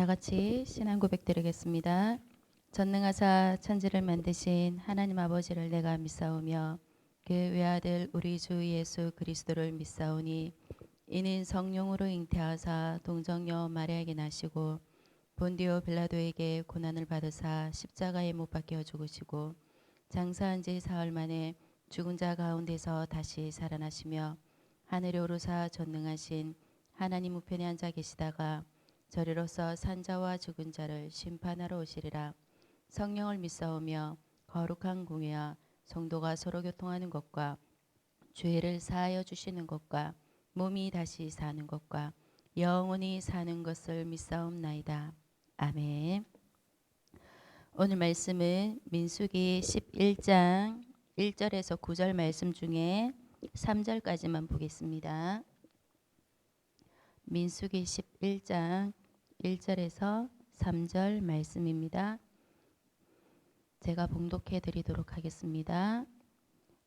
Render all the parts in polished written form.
다 같이 신앙 고백 드리겠습니다. 전능하사 천지를 만드신 하나님 아버지를 내가 믿사오며 그 외아들 우리 주 예수 그리스도를 믿사오니 이는 성령으로 잉태하사 동정녀 마리아에게 나시고 본디오 빌라도에게 고난을 받으사 십자가에 못 박혀 죽으시고 장사한 지 사흘 만에 죽은 자 가운데서 다시 살아나시며 하늘에 오르사 전능하신 하나님 우편에 앉아 계시다가 저리로서 산자와 죽은 자를 심판하러 오시리라. 성령을 믿사오며 거룩한 공회와 성도가 서로 교통하는 것과 죄를 사하여 주시는 것과 몸이 다시 사는 것과 영원히 사는 것을 믿사옵나이다. 아멘. 오늘 말씀은 민수기 11장 1절에서 9절 말씀 중에 3절까지만 보겠습니다. 민수기 11장 1절에서 3절 말씀입니다. 제가 봉독해 드리도록 하겠습니다.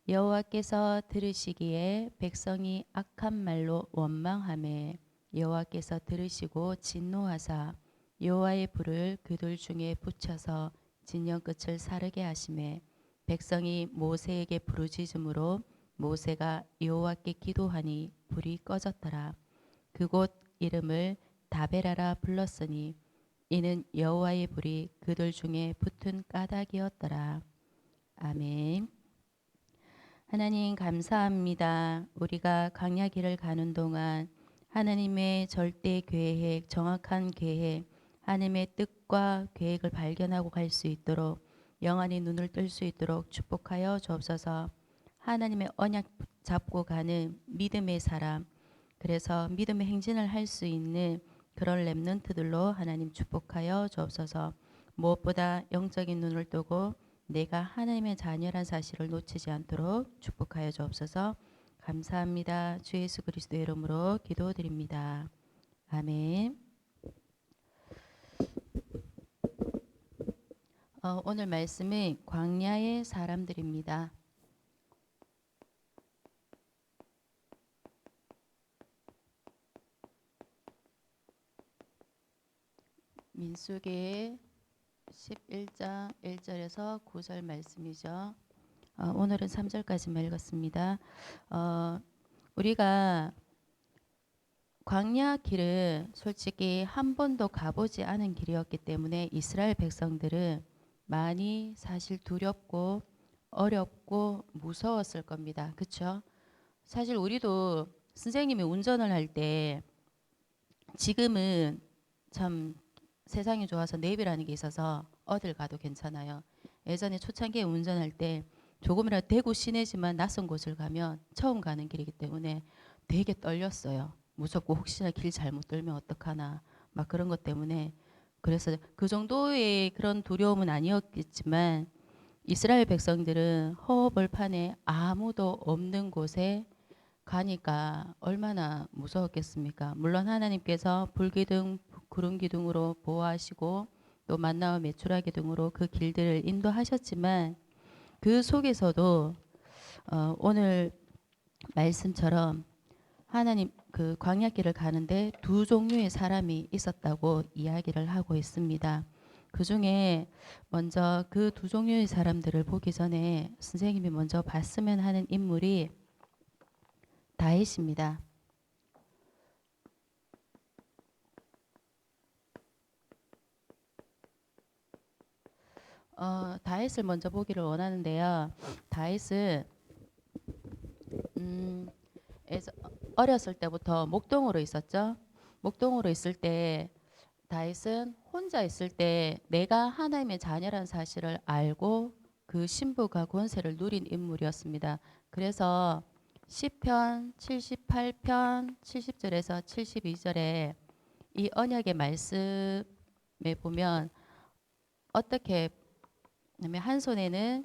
여호와께서 들으시기에 백성이 악한 말로 원망하매 여호와께서 들으시고 진노하사 여호와의 불을 그들 중에 붙여서 진영 끝을 사르게 하시매 백성이 모세에게 부르짖음으로 모세가 여호와께 기도하니 불이 꺼졌더라. 그곳 이름을 다베라라 불렀으니 이는 여호와의 불이 그들 중에 붙은 까닭이었더라. 아멘. 하나님 감사합니다. 우리가 광야 길을 가는 동안 하나님의 절대 계획, 정확한 계획, 하나님의 뜻과 계획을 발견하고 갈 수 있도록 영안의 눈을 뜰 수 있도록 축복하여 주옵소서. 하나님의 언약 잡고 가는 믿음의 사람, 그래서 믿음의 행진을 할 수 있는 그런 렘넌트들로 하나님 축복하여 주옵소서. 무엇보다 영적인 눈을 뜨고 내가 하나님의 자녀란 사실을 놓치지 않도록 축복하여 주옵소서. 감사합니다. 주 예수 그리스도의 이름으로 기도드립니다. 아멘. 오늘 말씀은 광야의 사람들입니다. 민수기 11장 1절에서 9절 말씀이죠. 오늘은 3절까지 읽었습니다. 우리가 광야 길은 솔직히 한 번도 가보지 않은 길이었기 때문에 이스라엘 백성들은 많이 사실 두렵고 어렵고 무서웠을 겁니다. 그렇죠? 사실 우리도 선생님이 운전을 할 때 지금은 참 세상이 좋아서 내비라는 게 있어서 어딜 가도 괜찮아요. 예전에 초창기에 운전할 때 조금이라도 대구 시내지만 낯선 곳을 가면 처음 가는 길이기 때문에 되게 떨렸어요. 무섭고 혹시나 길 잘못 들면 어떡하나 막 그런 것 때문에 그래서 그 정도의 그런 두려움은 아니었겠지만 이스라엘 백성들은 허허벌판에 아무도 없는 곳에 가니까 얼마나 무서웠겠습니까? 물론 하나님께서 불기둥, 구름기둥으로 보호하시고 또 만나와 메추라 기둥으로 그 길들을 인도하셨지만 그 속에서도 오늘 말씀처럼 하나님 그 광야길을 가는데 두 종류의 사람이 있었다고 이야기를 하고 있습니다. 그 중에 먼저 그 두 종류의 사람들을 보기 전에 선생님이 먼저 봤으면 하는 인물이 다윗입니다. 다윗을 먼저 보기를 원하는데요. 다윗은 어렸을 때부터 목동으로 있었죠. 목동으로 있을 때 다윗은 혼자 있을 때 내가 하나님의 자녀라는 사실을 알고 그 신부가 권세를 누린 인물이었습니다. 그래서 시편 78편 70절에서 72절에 이 언약의 말씀에 보면 어떻게 하면 한 손에는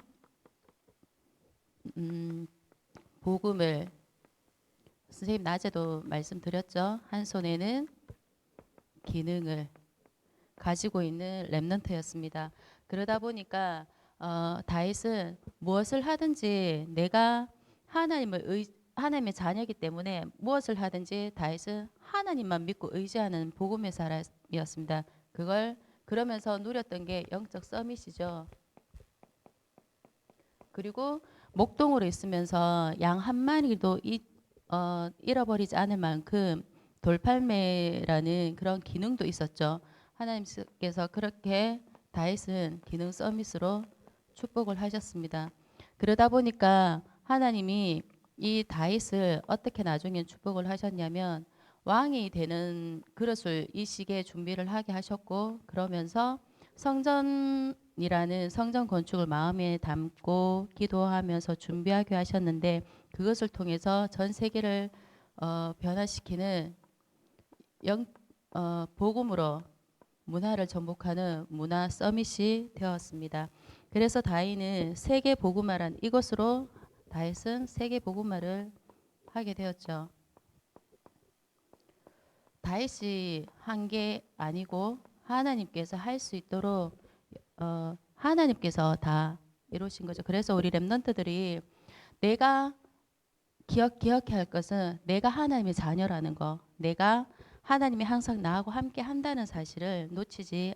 복음을 선생님 낮에도 말씀드렸죠. 한 손에는 기능을 가지고 있는 렘넌트였습니다. 그러다 보니까 다윗은 무엇을 하든지 내가 하나님의 자녀이기 때문에 무엇을 하든지 다윗은 하나님만 믿고 의지하는 복음의 사람이었습니다. 그걸 그러면서 누렸던 게 영적 서밋이죠. 그리고 목동으로 있으면서 양 한 마리도 잃어버리지 않을 만큼 돌팔매라는 그런 기능도 있었죠. 하나님께서 그렇게 다윗은 기능 서밋으로 축복을 하셨습니다. 그러다 보니까 하나님이 이 다윗을 어떻게 나중에 축복을 하셨냐면 왕이 되는 그릇을 이 시기에 준비를 하게 하셨고, 그러면서 성전이라는 성전 건축을 마음에 담고 기도하면서 준비하게 하셨는데, 그것을 통해서 전 세계를 변화시키는 복음으로 문화를 전복하는 문화 서밋이 되었습니다. 그래서 다윗은 세계 복음화란 이것으로 다윗은 세계 복음화를 하게 되었죠. 다윗이 한 게 아니고 하나님께서 할 수 있도록 하나님께서 다 이루신 거죠. 그래서 우리 렘넌트들이 내가 기억해야 할 것은 내가 하나님의 자녀라는 거, 내가 하나님이 항상 나하고 함께 한다는 사실을 놓치지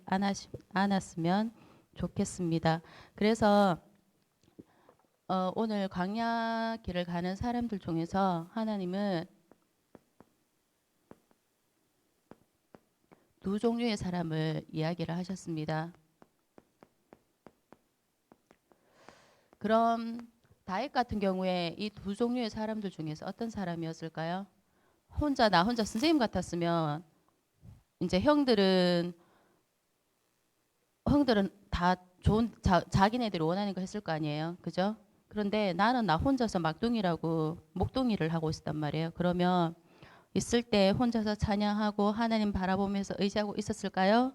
않았으면 좋겠습니다. 그래서 오늘 광야 길을 가는 사람들 중에서 하나님은 두 종류의 사람을 이야기를 하셨습니다. 그럼 다윗 같은 경우에 이 두 종류의 사람들 중에서 어떤 사람이었을까요? 나 혼자 선생님 같았으면 이제 형들은 다 좋은 자기네들이 원하는 거 했을 거 아니에요. 그죠? 그런데 나는 나 혼자서 막둥이라고 목동이를 하고 있었단 말이에요. 그러면 있을 때 혼자서 찬양하고 하나님 바라보면서 의지하고 있었을까요?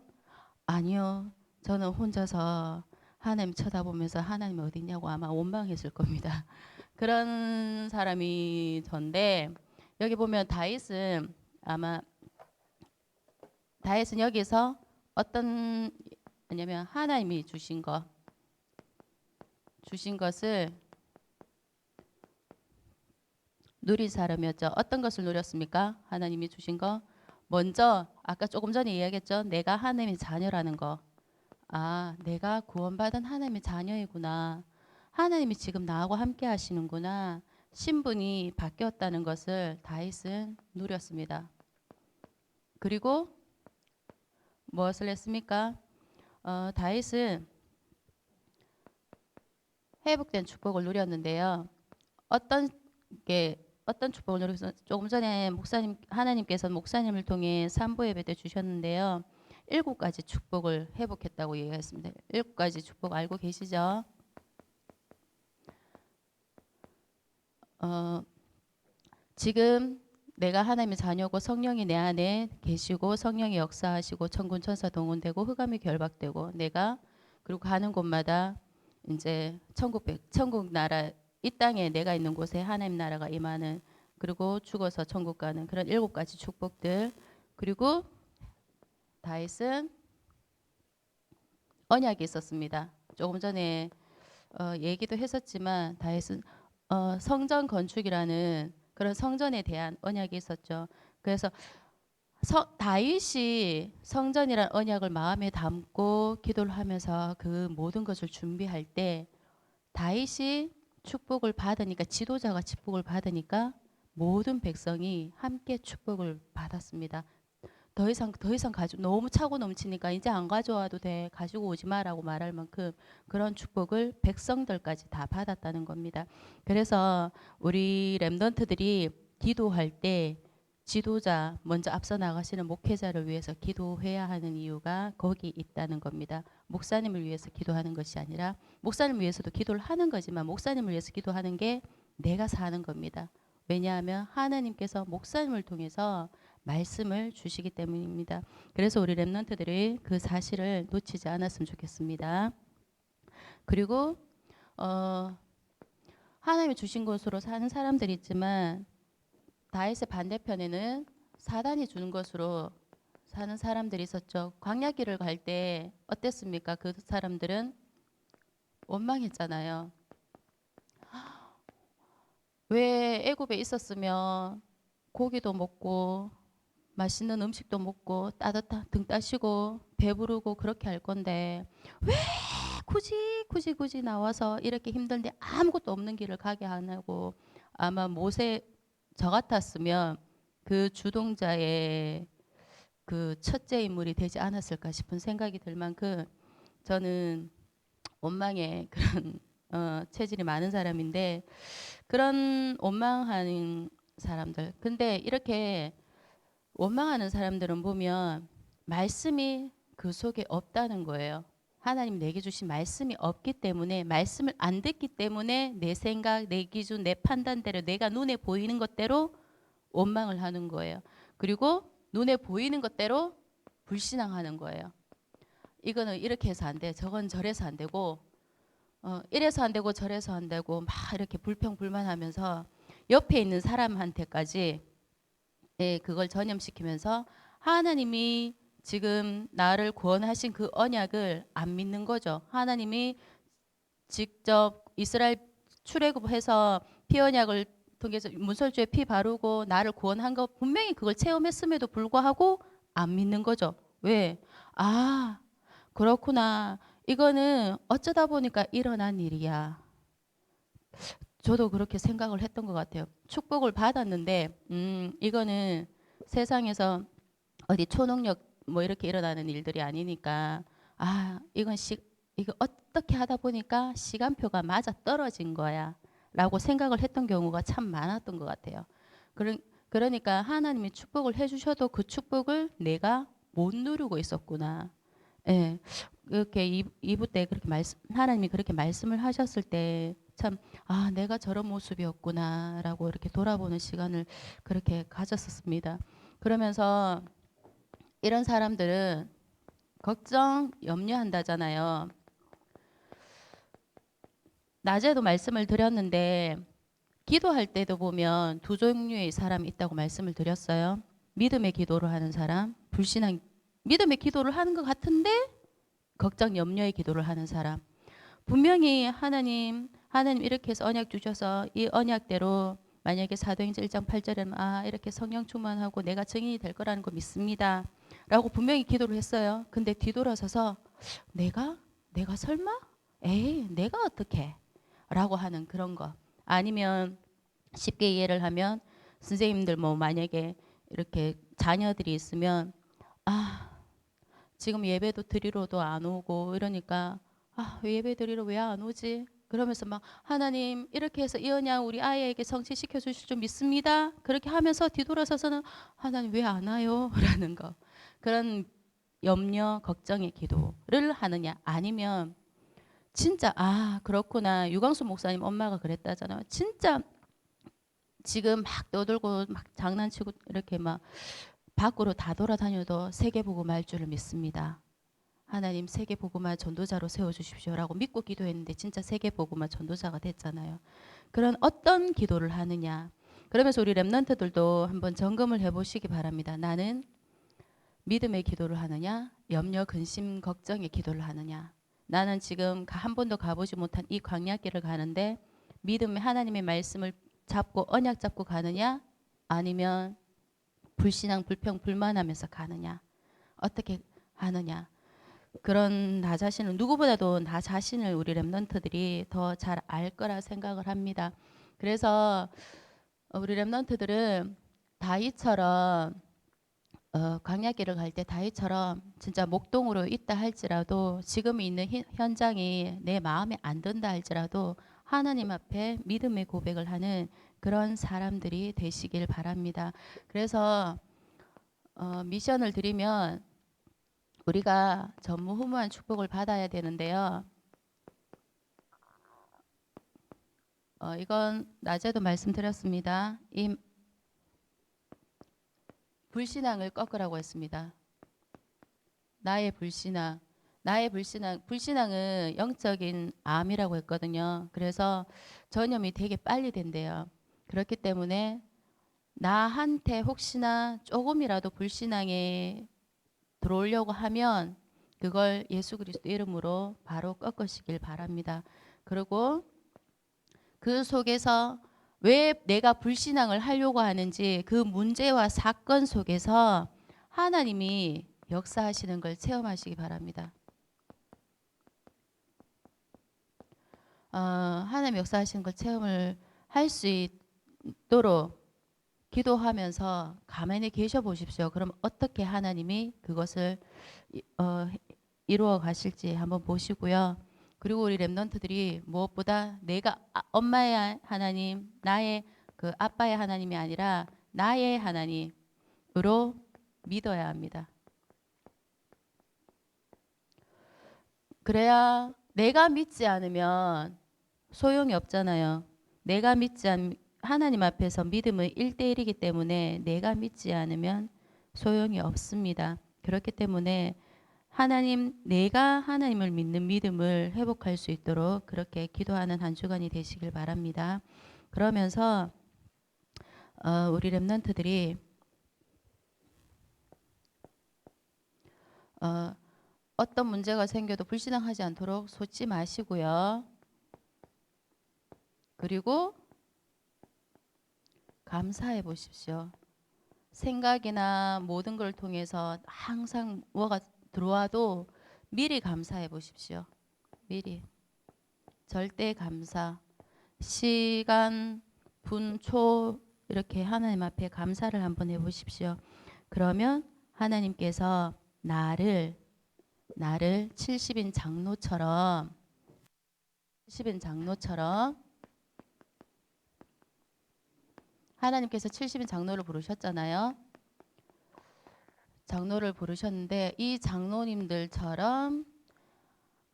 아니요. 저는 혼자서 하나님 쳐다보면서 하나님 어디 있냐고 아마 원망했을 겁니다. 그런 사람이 전데, 여기 보면 아마 다윗은 여기서 어떤 뭐냐면 하나님이 주신 것을 누린 사람이었죠. 어떤 것을 누렸습니까? 하나님이 주신 거. 먼저 아까 조금 전에 이야기했죠. 내가 하나님의 자녀라는 거. 아, 내가 구원받은 하나님의 자녀이구나. 하나님이 지금 나하고 함께 하시는구나. 신분이 바뀌었다는 것을 다윗은 누렸습니다. 그리고 무엇을 했습니까? 다윗은 회복된 축복을 누렸는데요. 어떤 어떤 축복을 누려서 조금 전에 하나님께서 목사님을 통해 산부 예배 때 주셨는데요. 7가지 축복을 회복했다고 얘기했습니다. 7가지 축복 알고 계시죠? 지금 내가 하나님의 자녀고 성령이 내 안에 계시고 성령이 역사하시고 천군 천사 동원되고 흑암이 결박되고 내가 그리고 가는 곳마다 이제 천국 나라, 이 땅에 내가 있는 곳에 하나님 나라가 임하는, 그리고 죽어서 천국 가는 그런 7가지 축복들. 그리고 다윗은 언약이 있었습니다. 조금 전에 얘기도 했었지만 다윗은 성전 건축이라는 그런 성전에 대한 언약이 있었죠. 그래서 다윗이 성전이란 언약을 마음에 담고 기도를 하면서 그 모든 것을 준비할 때 다윗이 축복을 받으니까, 지도자가 축복을 받으니까 모든 백성이 함께 축복을 받았습니다. 더 이상 너무 차고 넘치니까 이제 안 가져와도 돼, 가지고 오지 마라고 말할 만큼 그런 축복을 백성들까지 다 받았다는 겁니다. 그래서 우리 렘넌트들이 기도할 때 지도자, 먼저 앞서 나가시는 목회자를 위해서 기도해야 하는 이유가 거기 있다는 겁니다. 목사님을 위해서 기도하는 것이 아니라, 목사님을 위해서도 기도를 하는 거지만 목사님을 위해서 기도하는 게 내가 사는 겁니다. 왜냐하면 하나님께서 목사님을 통해서 말씀을 주시기 때문입니다. 그래서 우리 렘넌트들이 그 사실을 놓치지 않았으면 좋겠습니다. 그리고 하나님이 주신 것으로 사는 사람들이 있지만 다윗의 반대편에는 사단이 주는 것으로 사는 사람들이 있었죠. 광야길을 갈 때 어땠습니까? 그 사람들은 원망했잖아요. 왜 애굽에 있었으면 고기도 먹고 맛있는 음식도 먹고 따뜻한 등 따시고 배부르고 그렇게 할 건데 왜 굳이 나와서 이렇게 힘든데 아무것도 없는 길을 가게 안 하고 아마 모세 저 같았으면 그 주동자의 그 첫째 인물이 되지 않았을까 싶은 생각이 들 만큼 저는 원망의 그런 체질이 많은 사람인데 그런 원망하는 사람들 근데 이렇게 원망하는 사람들은 보면 말씀이 그 속에 없다는 거예요. 하나님 내게 주신 말씀이 없기 때문에 말씀을 안 듣기 때문에 내 생각, 내 기준, 내 판단대로 내가 눈에 보이는 것대로 원망을 하는 거예요. 그리고 눈에 보이는 것대로 불신앙하는 거예요. 이거는 이렇게 해서 안 돼. 저건 저래서 안 되고 이래서 안 되고 저래서 안 되고 막 이렇게 불평불만하면서 옆에 있는 사람한테까지 그걸 전염시키면서 하나님이 지금 나를 구원하신 그 언약을 안 믿는 거죠. 하나님이 직접 이스라엘 출애굽해서 피 언약을 통해서 문설주에 피 바르고 나를 구원한 거 분명히 그걸 체험했음에도 불구하고 안 믿는 거죠. 왜? 아, 그렇구나. 이거는 어쩌다 보니까 일어난 일이야. 저도 그렇게 생각을 했던 것 같아요. 축복을 받았는데, 이거는 세상에서 어디 초능력 뭐 이렇게 일어나는 일들이 아니니까, 이거 어떻게 하다 보니까 시간표가 맞아 떨어진 거야. 라고 생각을 했던 경우가 참 많았던 것 같아요. 그러니까 하나님이 축복을 해주셔도 그 축복을 내가 못 누리고 있었구나. 예. 이렇게 2부 때 그렇게 하나님이 그렇게 말씀을 하셨을 때 참, 내가 저런 모습이었구나라고 이렇게 돌아보는 시간을 그렇게 가졌었습니다. 그러면서 이런 사람들은 걱정, 염려한다잖아요. 낮에도 말씀을 드렸는데 기도할 때도 보면 두 종류의 사람이 있다고 말씀을 드렸어요. 믿음의 기도를 하는 사람, 불신앙, 믿음의 기도를 하는 것 같은데 걱정, 염려의 기도를 하는 사람. 분명히 하나님 이렇게 해서 언약 주셔서 이 언약대로 만약에 사도행전 1장 8절에는 이렇게 성령 충만하고 내가 증인이 될 거라는 거 믿습니다. 라고 분명히 기도를 했어요. 근데 뒤돌아서서 내가 설마? 에이, 내가 어떻게? 라고 하는 그런 거. 아니면 쉽게 이해를 하면 선생님들 뭐 만약에 이렇게 자녀들이 있으면 지금 예배도 드리러도 안 오고 이러니까 예배 드리러 왜 안 오지? 그러면서 막 하나님 이렇게 해서 이 언약 우리 아이에게 성취시켜 주실 줄 믿습니다. 그렇게 하면서 뒤돌아서서는 하나님 왜 안 와요? 라는 거. 그런 염려, 걱정의 기도를 하느냐 아니면 진짜 그렇구나. 유광수 목사님 엄마가 그랬다잖아요. 진짜 지금 막 떠들고 막 장난치고 이렇게 막 밖으로 다 돌아다녀도 세계복음 할 줄을 믿습니다. 하나님 세계복음화 전도자로 세워주십시오라고 믿고 기도했는데 진짜 세계복음화 전도자가 됐잖아요. 그런 어떤 기도를 하느냐. 그러면서 우리 랩런트들도 한번 점검을 해보시기 바랍니다. 나는 믿음의 기도를 하느냐, 염려, 근심, 걱정의 기도를 하느냐. 나는 지금 한 번도 가보지 못한 이 광야길을 가는데 믿음의 하나님의 말씀을 잡고 언약 잡고 가느냐, 아니면 불신앙, 불평, 불만하면서 가느냐. 어떻게 하느냐. 그런 나 자신을 누구보다도 나 자신을 우리 랩런트들이 더 잘 알 거라 생각을 합니다. 그래서 우리 랩런트들은 다윗처럼 광야길을 갈 때 다윗처럼 진짜 목동으로 있다 할지라도 지금 있는 현장이 내 마음에 안 든다 할지라도 하나님 앞에 믿음의 고백을 하는 그런 사람들이 되시길 바랍니다. 그래서 미션을 드리면 우리가 전무후무한 축복을 받아야 되는데요. 이건 낮에도 말씀드렸습니다. 이 불신앙을 꺾으라고 했습니다. 불신앙은 영적인 암이라고 했거든요. 그래서 전염이 되게 빨리 된대요. 그렇기 때문에 나한테 혹시나 조금이라도 불신앙에 들어오려고 하면 그걸 예수 그리스도 이름으로 바로 꺾으시길 바랍니다. 그리고 그 속에서 왜 내가 불신앙을 하려고 하는지 그 문제와 사건 속에서 하나님이 역사하시는 걸 체험하시기 바랍니다. 하나님 역사하시는 걸 체험을 할 수 있도록 기도하면서 가만히 계셔 보십시오. 그럼 어떻게 하나님이 그것을 이루어 가실지 한번 보시고요. 그리고 우리 랩런트들이 무엇보다 내가 엄마의 하나님, 나의 그 아빠의 하나님이 아니라 나의 하나님으로 믿어야 합니다. 그래야 내가 믿지 않으면 소용이 없잖아요. 내가 믿지 않 하나님 앞에서 믿음은 1대1이기 때문에 내가 믿지 않으면 소용이 없습니다. 그렇기 때문에 내가 하나님을 믿는 믿음을 회복할 수 있도록 그렇게 기도하는 한 주간이 되시길 바랍니다. 그러면서 우리 랩런트들이 어떤 문제가 생겨도 불신앙하지 않도록 솟지 마시고요. 그리고 감사해 보십시오. 생각이나 모든 걸 통해서 항상 뭐가 들어와도 미리 감사해 보십시오. 미리. 절대 감사. 시간, 분, 초 이렇게 하나님 앞에 감사를 한번 해 보십시오. 그러면 하나님께서 나를 70인 장로처럼 하나님께서 70인 장로를 부르셨잖아요. 장로를 부르셨는데 이 장로님들처럼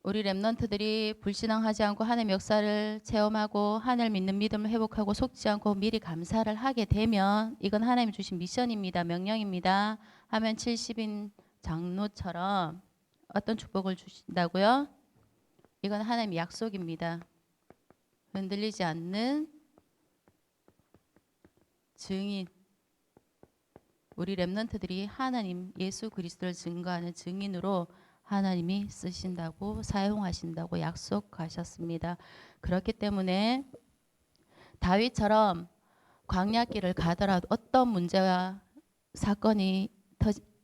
우리 랩런트들이 불신앙하지 않고 하나님 역사를 체험하고 하나님 믿는 믿음을 회복하고 속지 않고 미리 감사를 하게 되면 이건 하나님이 주신 미션입니다. 명령입니다. 하면 70인 장로처럼 어떤 축복을 주신다고요? 이건 하나님 약속입니다. 흔들리지 않는 증인. 우리 랩런트들이 하나님 예수 그리스도를 증거하는 증인으로 하나님이 쓰신다고 사용하신다고 약속하셨습니다. 그렇기 때문에 다윗처럼 광야길을 가더라도 어떤 문제와 사건이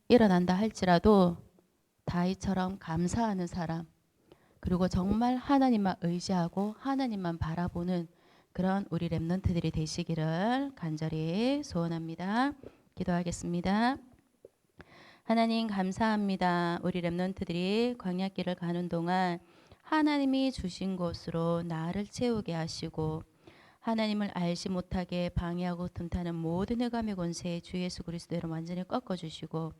일어난다 할지라도 다윗처럼 감사하는 사람 그리고 정말 하나님만 의지하고 하나님만 바라보는 그런 우리 랩런트들이 되시기를 간절히 소원합니다. 기도하겠습니다. 하나님 감사합니다. 우리 랩런트들이 광야길을 가는 동안 하나님이 주신 곳으로 나를 채우게 하시고 하나님을 알지 못하게 방해하고 틈타는 모든 흑암의 권세 주 예수 그리스도로 완전히 꺾어주시고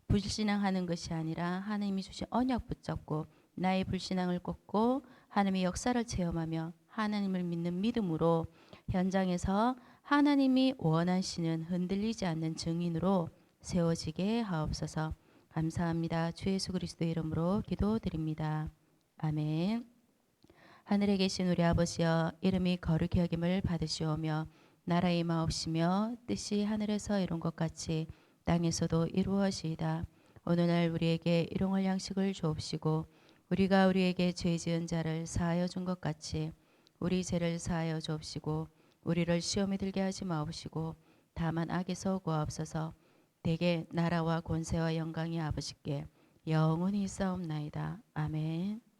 불신앙하는 것이 아니라 하나님이 주신 언약 붙잡고 나의 불신앙을 꺾고 하나님의 역사를 체험하며 하나님을 믿는 믿음으로 현장에서 하나님이 원하시는 흔들리지 않는 증인으로 세워지게 하옵소서. 감사합니다. 주 예수 그리스도의 이름으로 기도드립니다. 아멘. 하늘에 계신 우리 아버지여 이름이 거룩히 여김을 받으시오며 나라의 임하옵시며 뜻이 하늘에서 이룬 것 같이 땅에서도 이루어지이다. 오늘날 우리에게 일용할 양식을 주옵시고 우리가 우리에게 죄 지은 자를 사하여 준 것 같이 우리 죄를 사하여 주옵시고 우리를 시험에 들게 하지 마옵시고 다만 악에서 구하옵소서. 대개 나라와 권세와 영광이 아버지께 영원히 있사옵나이다. 아멘.